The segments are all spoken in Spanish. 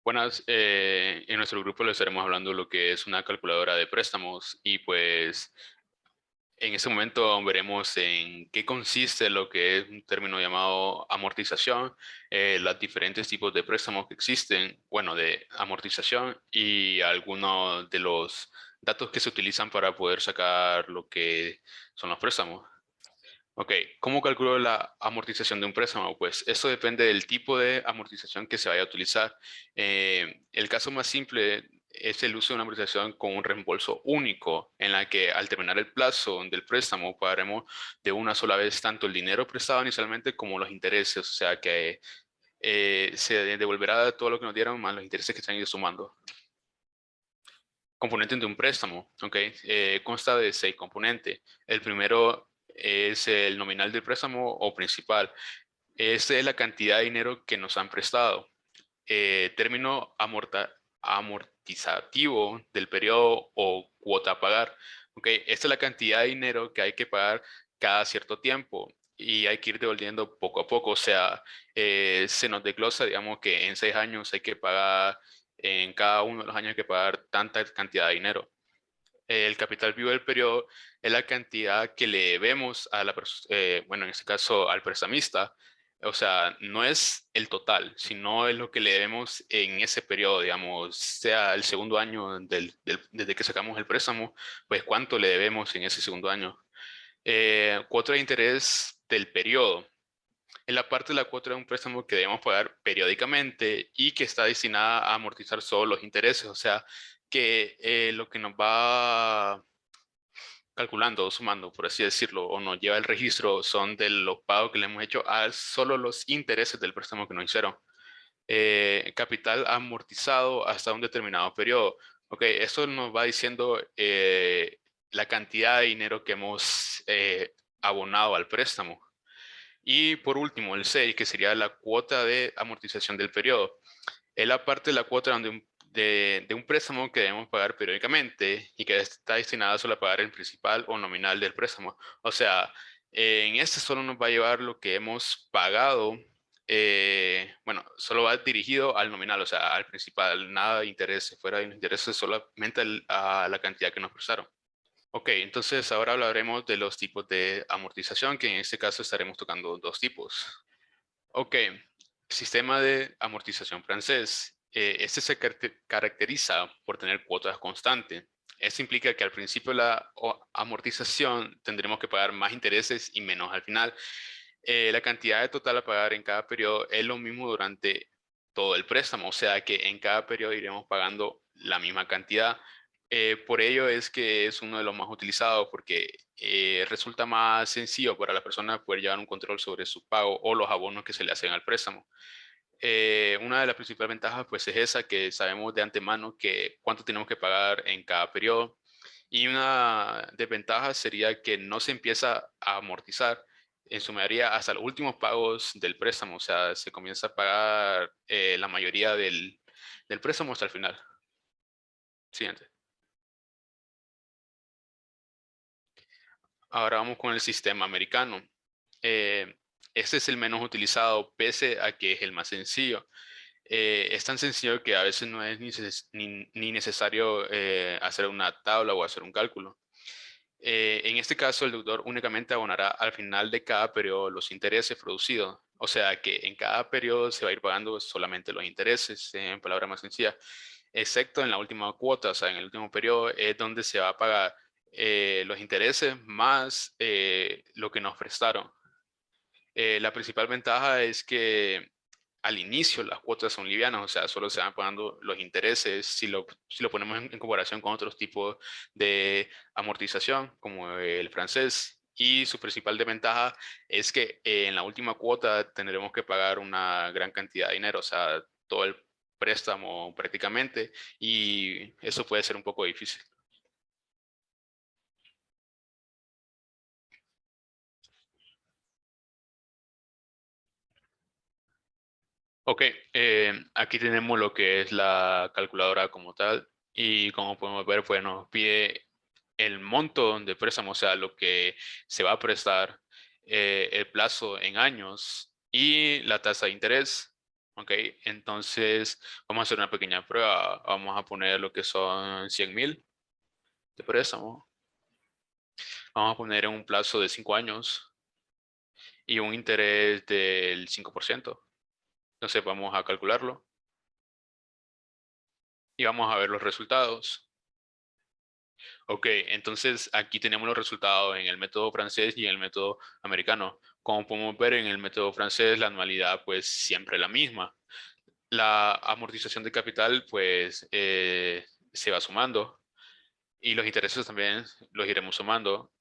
Buenas, en nuestro grupo le estaremos hablando de lo que es una calculadora de préstamos y pues en este momento veremos en qué consiste lo que es un término llamado amortización, los diferentes tipos de préstamos que existen, bueno, de amortización y algunos de los datos que se utilizan para poder sacar lo que son los préstamos. Ok, ¿cómo calculo la amortización de un préstamo? Pues eso depende del tipo de amortización que se vaya a utilizar. El caso más simple es el uso de una amortización con un reembolso único, en la que al terminar el plazo del préstamo pagaremos de una sola vez tanto el dinero prestado inicialmente como los intereses, o sea que se devolverá todo lo que nos dieron más los intereses que se han ido sumando. Componentes de un préstamo, ¿ok? Consta de 6 componentes. El primero es el nominal del préstamo o principal. Esta es la cantidad de dinero que nos han prestado. Término amortizativo del periodo o cuota a pagar. ¿Ok? Esta es la cantidad de dinero que hay que pagar cada cierto tiempo y hay que ir devolviendo poco a poco. O sea, se nos desglosa, digamos que en 6 años hay que pagar, en cada uno de los años hay que pagar tanta cantidad de dinero. El capital vivo del periodo es la cantidad que le debemos a la bueno, en este caso al prestamista. O sea, no es el total, sino es lo que le debemos en ese periodo, digamos, sea el segundo año desde que sacamos el préstamo, pues cuánto le debemos en ese segundo año. Cuota de interés del periodo. Es la parte de la cuota de un préstamo que debemos pagar periódicamente y que está destinada a amortizar solo los intereses. O sea, que lo que nos va calculando o sumando, por así decirlo, o nos lleva el registro son de los pagos que le hemos hecho a solo los intereses del préstamo que nos hicieron. Capital amortizado hasta un determinado periodo. Ok, eso nos va diciendo la cantidad de dinero que hemos abonado al préstamo. Y por último, el 6, que sería la cuota de amortización del periodo. Es la parte de la cuota de un préstamo que debemos pagar periódicamente y que está destinada solo a pagar el principal o nominal del préstamo. O sea, en este solo nos va a llevar lo que hemos pagado. Bueno, solo va dirigido al nominal, o sea, al principal, nada de intereses, fuera de los intereses, solamente a la cantidad que nos prestaron. Ok, entonces ahora hablaremos de los tipos de amortización, que en este caso estaremos tocando dos tipos. Ok, sistema de amortización francés. Este se caracteriza por tener cuotas constantes. Esto implica que al principio de la amortización tendremos que pagar más intereses y menos al final. La cantidad de total a pagar en cada periodo es lo mismo durante todo el préstamo, o sea que en cada periodo iremos pagando la misma cantidad. Por ello es que es uno de los más utilizados porque resulta más sencillo para la persona poder llevar un control sobre su pago o los abonos que se le hacen al préstamo. Una de las principales ventajas pues es esa, que sabemos de antemano que cuánto tenemos que pagar en cada periodo. Y una desventaja sería que no se empieza a amortizar en su mayoría hasta los últimos pagos del préstamo. O sea, se comienza a pagar la mayoría del préstamo hasta el final. Siguiente. Ahora vamos con el sistema americano. Eh, este es el menos utilizado, pese a que es el más sencillo. Es tan sencillo que a veces no es ni necesario hacer una tabla o hacer un cálculo. En este caso, el deudor únicamente abonará al final de cada periodo los intereses producidos. O sea que en cada periodo se va a ir pagando solamente los intereses, en palabras más sencillas, excepto en la última cuota, o sea, en el último periodo es donde se va a pagar los intereses más lo que nos prestaron. La principal ventaja es que al inicio las cuotas son livianas, o sea, solo se van pagando los intereses si lo ponemos en comparación con otros tipos de amortización, como el francés. Y su principal desventaja es que en la última cuota tendremos que pagar una gran cantidad de dinero, o sea, todo el préstamo prácticamente, y eso puede ser un poco difícil. Ok, aquí tenemos lo que es la calculadora como tal y como podemos ver, pues nos pide el monto de préstamo, o sea, lo que se va a prestar, el plazo en años y la tasa de interés. ¿ok? Entonces, vamos a hacer una pequeña prueba. Vamos a poner lo que son 100.000 de préstamo. Vamos a poner en un plazo de 5 años y un interés del 5%. Entonces, vamos a calcularlo y vamos a ver los resultados. Ok, entonces aquí tenemos los resultados en el método francés y en el método americano. Como podemos ver en el método francés, la anualidad pues siempre es la misma. La amortización de capital pues se va sumando y los intereses también los iremos sumando.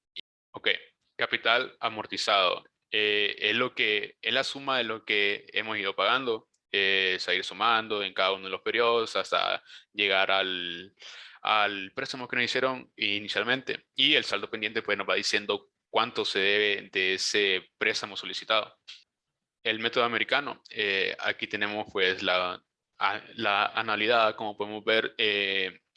Ok, capital amortizado es la suma de lo que hemos ido pagando. Se va a ir sumando en cada uno de los periodos hasta llegar al préstamo que nos hicieron inicialmente. Y el saldo pendiente pues nos va diciendo cuánto se debe de ese préstamo solicitado. El método americano, aquí tenemos pues la anualidad, como podemos ver,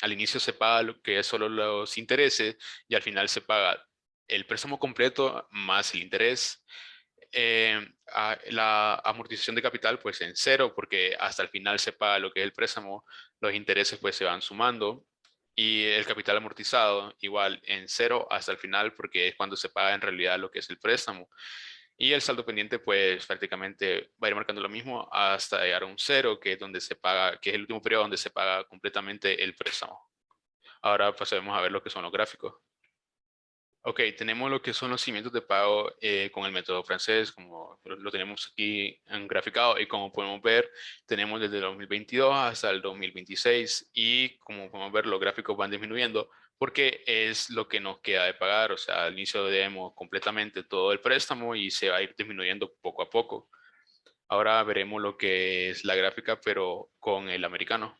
al inicio se paga lo que es solo los intereses y al final se paga el préstamo completo más el interés. La amortización de capital pues en cero porque hasta el final se paga lo que es el préstamo, los intereses pues se van sumando y el capital amortizado igual en cero hasta el final porque es cuando se paga en realidad lo que es el préstamo. Y el saldo pendiente, pues prácticamente va a ir marcando lo mismo hasta llegar a un cero, que es donde se paga, que es el último periodo donde se paga completamente el préstamo. Ahora pasemos a ver lo que son los gráficos. Ok, tenemos lo que son los cimientos de pago con el método francés, como lo tenemos aquí en graficado, y como podemos ver, tenemos desde el 2022 hasta el 2026, y como podemos ver, los gráficos van disminuyendo porque es lo que nos queda de pagar, o sea, al inicio debemos completamente todo el préstamo y se va a ir disminuyendo poco a poco. Ahora veremos lo que es la gráfica, pero con el americano.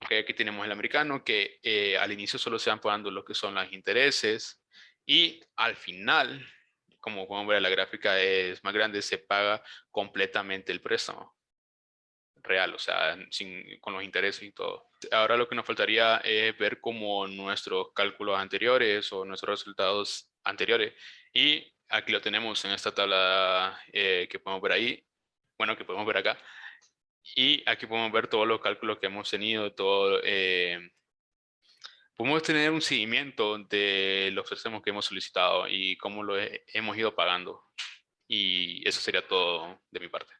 Ok, aquí tenemos el americano que al inicio solo se van pagando lo que son los intereses y al final, como podemos ver, la gráfica es más grande, se paga completamente el préstamo real, o sea, con los intereses y todo. Ahora lo que nos faltaría es ver como nuestros cálculos anteriores o nuestros resultados anteriores y aquí lo tenemos en esta tabla que podemos ver ahí, bueno, que podemos ver acá. Y aquí podemos ver todos los cálculos que hemos tenido, todo, podemos tener un seguimiento de los préstamos que hemos solicitado y cómo lo hemos ido pagando. Y eso sería todo de mi parte.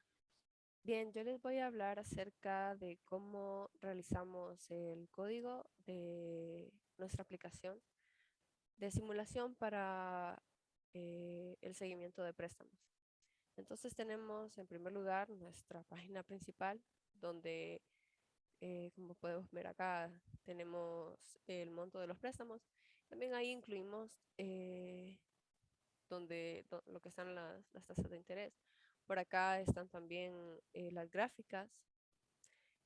Bien, yo les voy a hablar acerca de cómo realizamos el código de nuestra aplicación de simulación para el seguimiento de préstamos. Entonces tenemos en primer lugar nuestra página principal donde, como podemos ver acá, tenemos el monto de los préstamos. También ahí incluimos lo que están las tasas de interés. Por acá están también las gráficas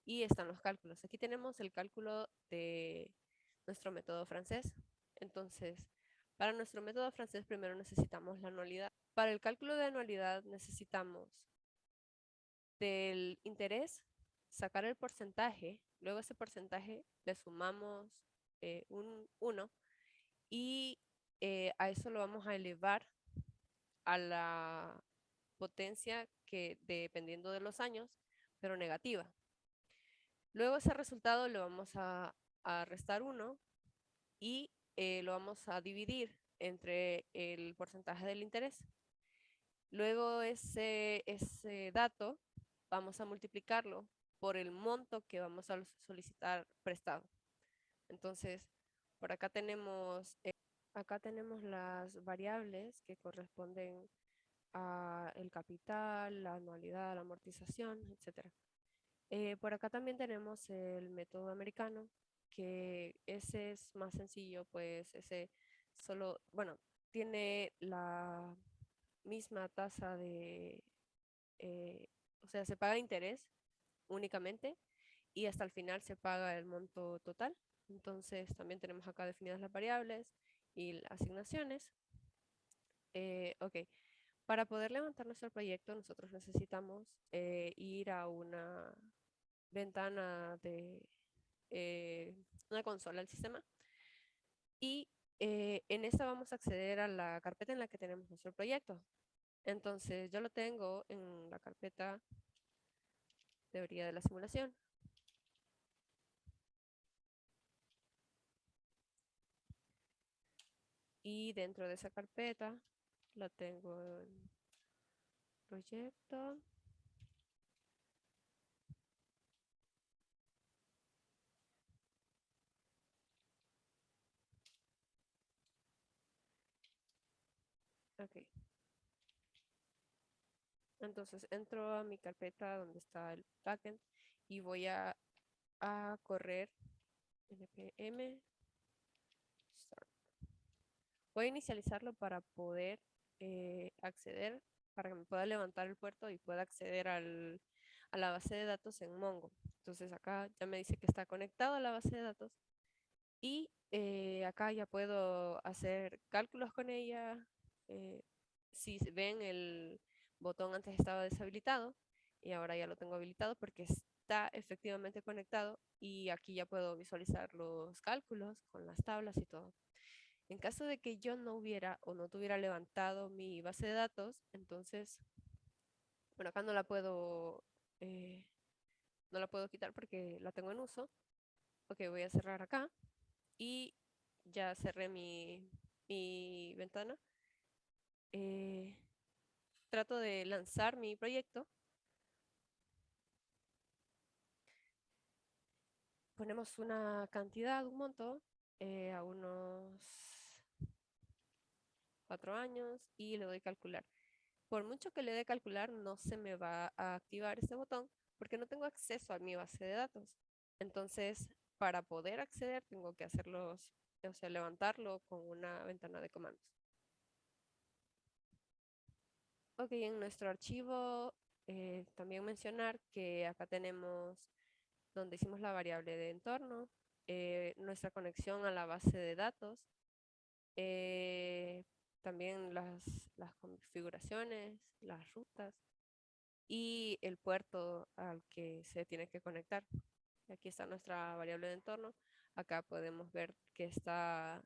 y están los cálculos. Aquí tenemos el cálculo de nuestro método francés. Entonces, para nuestro método francés primero necesitamos la anualidad. Para el cálculo de anualidad necesitamos del interés sacar el porcentaje, luego ese porcentaje le sumamos un 1 y a eso lo vamos a elevar a la potencia que dependiendo de los años, pero negativa. Luego ese resultado lo vamos a restar 1 y lo vamos a dividir entre el porcentaje del interés. Luego ese dato vamos a multiplicarlo por el monto que vamos a solicitar prestado. Entonces, por acá tenemos las variables que corresponden a el capital, la anualidad, la amortización, etcétera. Por acá también tenemos el método americano, que ese es más sencillo, pues ese solo, bueno, tiene la misma tasa o sea, se paga interés únicamente y hasta el final se paga el monto total. Entonces también tenemos acá definidas las variables y las asignaciones. Ok, para poder levantar nuestro proyecto nosotros necesitamos ir a una ventana de una consola del sistema y en esta vamos a acceder a la carpeta en la que tenemos nuestro proyecto. Entonces yo lo tengo en la carpeta teoría de la simulación. Y dentro de esa carpeta la tengo en proyecto. Ok. Entonces entro a mi carpeta donde está el backend y voy a correr npm start. Voy a inicializarlo para poder acceder, para que me pueda levantar el puerto y pueda acceder a la base de datos en Mongo. Entonces acá ya me dice que está conectado a la base de datos y acá ya puedo hacer cálculos con ella. eh, si ven, el botón antes estaba deshabilitado y ahora ya lo tengo habilitado porque está efectivamente conectado y aquí ya puedo visualizar los cálculos con las tablas y todo. En caso de que yo no hubiera o no tuviera levantado mi base de datos, entonces, bueno, acá eh, no la puedo quitar porque la tengo en uso. Ok, voy a cerrar acá y ya cerré mi ventana. Eh, Trato de lanzar mi proyecto. Ponemos una cantidad, un monto, a unos 4 años y le doy calcular. Por mucho que le dé calcular, no se me va a activar este botón porque no tengo acceso a mi base de datos. Entonces, para poder acceder, tengo que o sea, levantarlo con una ventana de comandos. Ok, en nuestro archivo también mencionar que acá tenemos donde hicimos la variable de entorno, nuestra conexión a la base de datos, eh, también las configuraciones, las rutas y el puerto al que se tiene que conectar. Aquí está nuestra variable de entorno. Acá podemos ver que está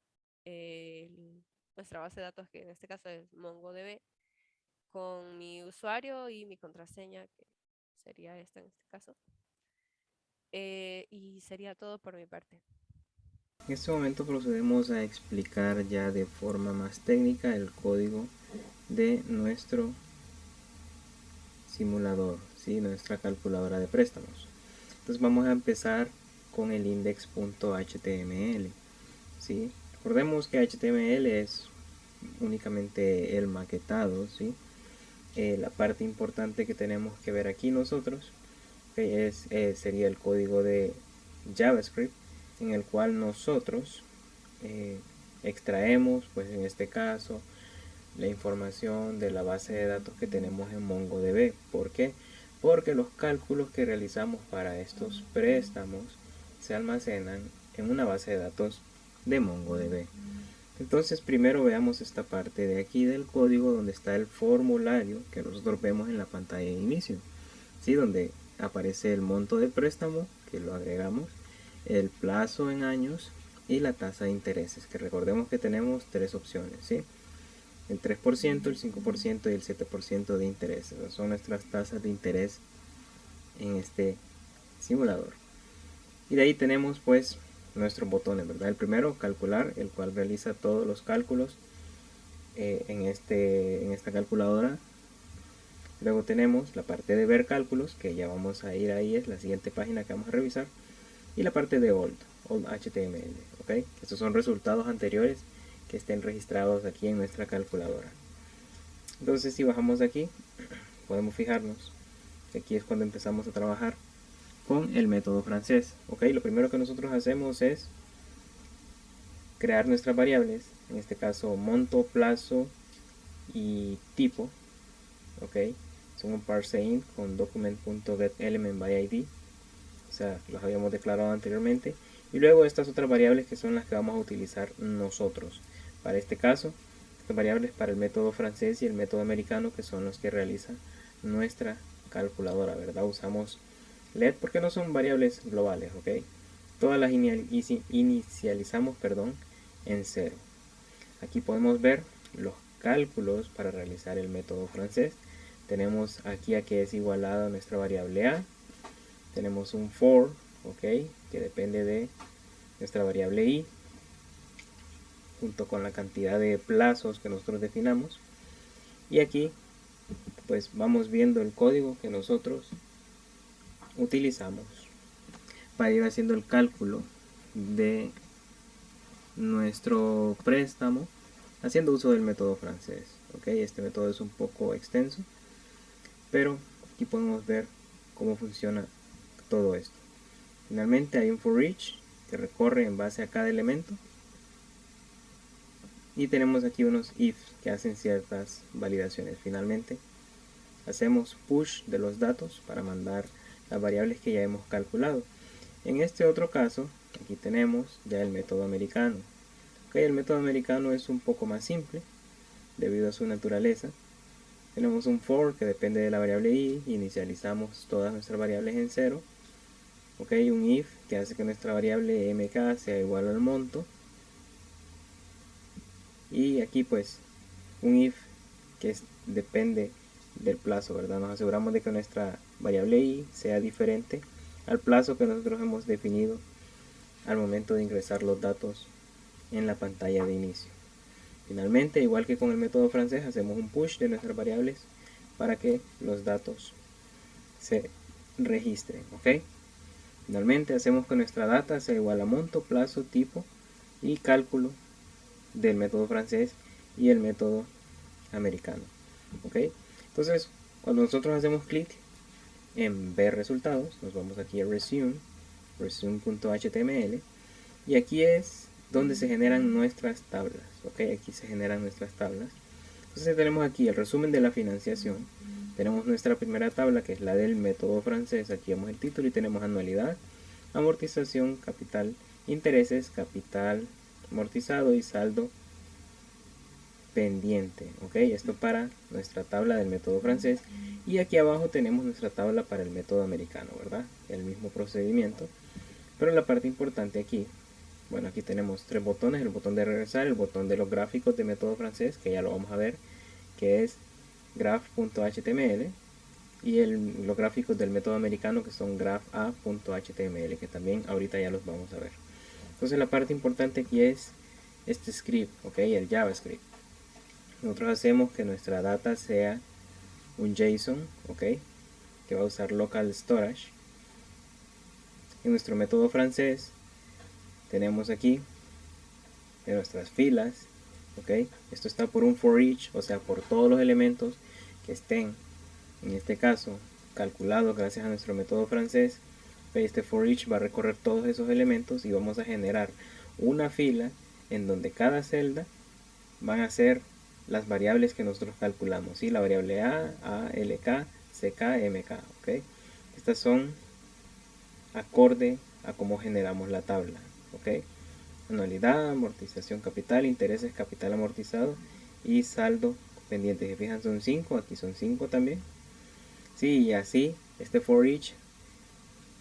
nuestra base de datos, que en este caso es MongoDB, con mi usuario y mi contraseña, que sería esta en este caso. Y sería todo por mi parte. En este momento procedemos a explicar ya de forma más técnica el código de nuestro simulador, ¿sí? Nuestra calculadora de préstamos. Entonces vamos a empezar con el index.html, ¿sí? Recordemos que HTML es únicamente el maquetado, ¿sí? La parte importante que tenemos que ver aquí nosotros sería el código de JavaScript, en el cual nosotros extraemos, pues en este caso, la información de la base de datos que tenemos en MongoDB. ¿Por qué? Porque los cálculos que realizamos para estos préstamos se almacenan en una base de datos de MongoDB. Entonces primero veamos esta parte de aquí del código donde está el formulario que nosotros vemos en la pantalla de inicio, ¿sí? Donde aparece el monto de préstamo, que lo agregamos, el plazo en años y la tasa de intereses, que recordemos que tenemos tres opciones, ¿sí? El 3%, el 5% y el 7% de interés. Esas son nuestras tasas de interés en este simulador. Y de ahí tenemos pues nuestros botones, ¿verdad? El primero, calcular, el cual realiza todos los cálculos en esta calculadora. Luego tenemos la parte de ver cálculos, que ya vamos a ir ahí, es la siguiente página que vamos a revisar. Y la parte de old HTML, ¿ok? Estos son resultados anteriores que estén registrados aquí en nuestra calculadora. Entonces si bajamos de aquí, podemos fijarnos que aquí es cuando empezamos a trabajar con el método francés, ¿ok? Lo primero que nosotros hacemos es crear nuestras variables, en este caso monto, plazo y tipo, ¿ok? Son un parseInt con document.getElementById, o sea, los habíamos declarado anteriormente, y luego estas otras variables que son las que vamos a utilizar nosotros. Para este caso, estas variables para el método francés y el método americano, que son los que realiza nuestra calculadora, ¿verdad? Usamos LED porque no son variables globales, ¿ok? Todas las inicializamos, en 0. Aquí podemos ver los cálculos para realizar el método francés. Tenemos aquí a que es igualada a nuestra variable a. Tenemos un for, ok, que depende de nuestra variable i, junto con la cantidad de plazos que nosotros definamos. Y aquí pues vamos viendo el código que nosotros utilizamos para ir haciendo el cálculo de nuestro préstamo haciendo uso del método francés. ¿Ok? Este método es un poco extenso, pero aquí podemos ver cómo funciona todo esto. Finalmente hay un for each que recorre en base a cada elemento, y tenemos aquí unos if que hacen ciertas validaciones. Finalmente hacemos push de los datos para mandar las variables que ya hemos calculado. En este otro caso, aquí tenemos ya el método americano. Okay, el método americano es un poco más simple debido a su naturaleza. Tenemos un for que depende de la variable i, inicializamos todas nuestras variables en 0. Okay, un if que hace que nuestra variable mk sea igual al monto. Y aquí pues un if que depende del plazo, ¿verdad? Nos aseguramos de que nuestra variable i sea diferente al plazo que nosotros hemos definido al momento de ingresar los datos en la pantalla de inicio. Finalmente, igual que con el método francés, hacemos un push de nuestras variables para que los datos se registren, ¿ok? Finalmente, hacemos que nuestra data sea igual a monto, plazo, tipo y cálculo del método francés y el método americano, ¿ok? Entonces, cuando nosotros hacemos clic en ver resultados, nos vamos aquí a resume.html, y aquí es donde se generan nuestras tablas, ¿ok? Aquí se generan nuestras tablas. Entonces tenemos aquí el resumen de la financiación. Tenemos nuestra primera tabla, que es la del método francés. Aquí vemos el título y tenemos anualidad, amortización, capital, intereses, capital amortizado y saldo pendiente, ¿ok? Esto para nuestra tabla del método francés. Y aquí abajo tenemos nuestra tabla para el método americano, ¿verdad? El mismo procedimiento. Pero la parte importante aquí, bueno, aquí tenemos tres botones: el botón de regresar, el botón de los gráficos de método francés, que ya lo vamos a ver, que es graph.html, y los gráficos del método americano, que son grapha.html, que también ahorita ya los vamos a ver. Entonces la parte importante aquí es este script, ok, el JavaScript. Nosotros hacemos que nuestra data sea un JSON, ok, que va a usar local storage. En nuestro método francés tenemos aquí en nuestras filas, ok, esto está por un for each, o sea, por todos los elementos que estén, en este caso, calculados gracias a nuestro método francés. Este for each va a recorrer todos esos elementos y vamos a generar una fila en donde cada celda van a ser las variables que nosotros calculamos, ¿sí? La variable a, lk, ck, mk, ok. Estas son acorde a cómo generamos la tabla, ok. Anualidad, amortización capital, intereses, capital amortizado y saldo pendiente. Si fijan, son 5, aquí son 5 también. Sí, y así este for each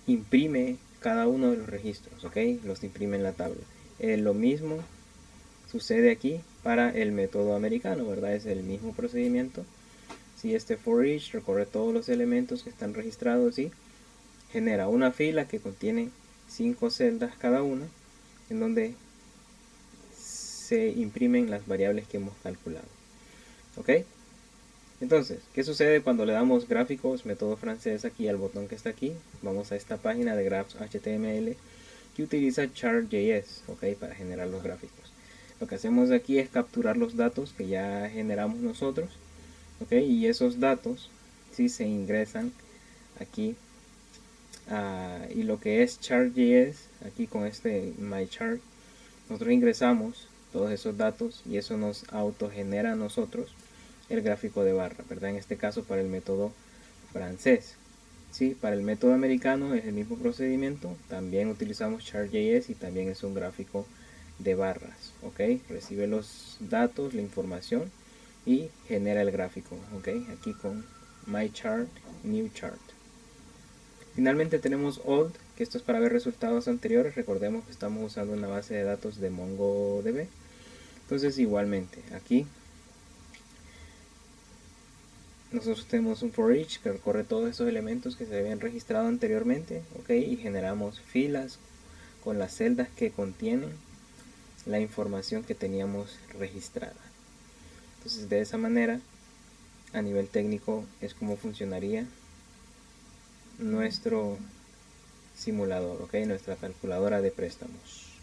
imprime cada uno de los registros, ok, los imprime en la tabla. Lo mismo sucede aquí para el método americano, ¿verdad? Es el mismo procedimiento. Si este for each recorre todos los elementos que están registrados y genera una fila que contiene 5 celdas cada una, en donde se imprimen las variables que hemos calculado, ¿ok? Entonces, ¿qué sucede cuando le damos gráficos, método francés, aquí al botón que está aquí? Vamos a esta página de graphs.html que utiliza chart.js, ¿ok? Para generar los gráficos. Lo que hacemos aquí es capturar los datos que ya generamos nosotros, ¿ok? Y esos datos sí se ingresan aquí y lo que es chart.js, aquí con este mychart, nosotros ingresamos todos esos datos y eso nos autogenera a nosotros el gráfico de barra, ¿verdad? En este caso para el método francés. Sí, para el método americano es el mismo procedimiento, también utilizamos chart.js y también es un gráfico de barras, ok. Recibe los datos, la información y genera el gráfico, ok, aquí con my chart, new chart. Finalmente tenemos old, que esto es para ver resultados anteriores. Recordemos que estamos usando una base de datos de MongoDB. Entonces igualmente aquí nosotros tenemos un for each que recorre todos esos elementos que se habían registrado anteriormente, ¿ok? Y generamos filas con las celdas que contienen la información que teníamos registrada. Entonces, de esa manera, a nivel técnico, es como funcionaría nuestro simulador, ¿ok? Nuestra calculadora de préstamos.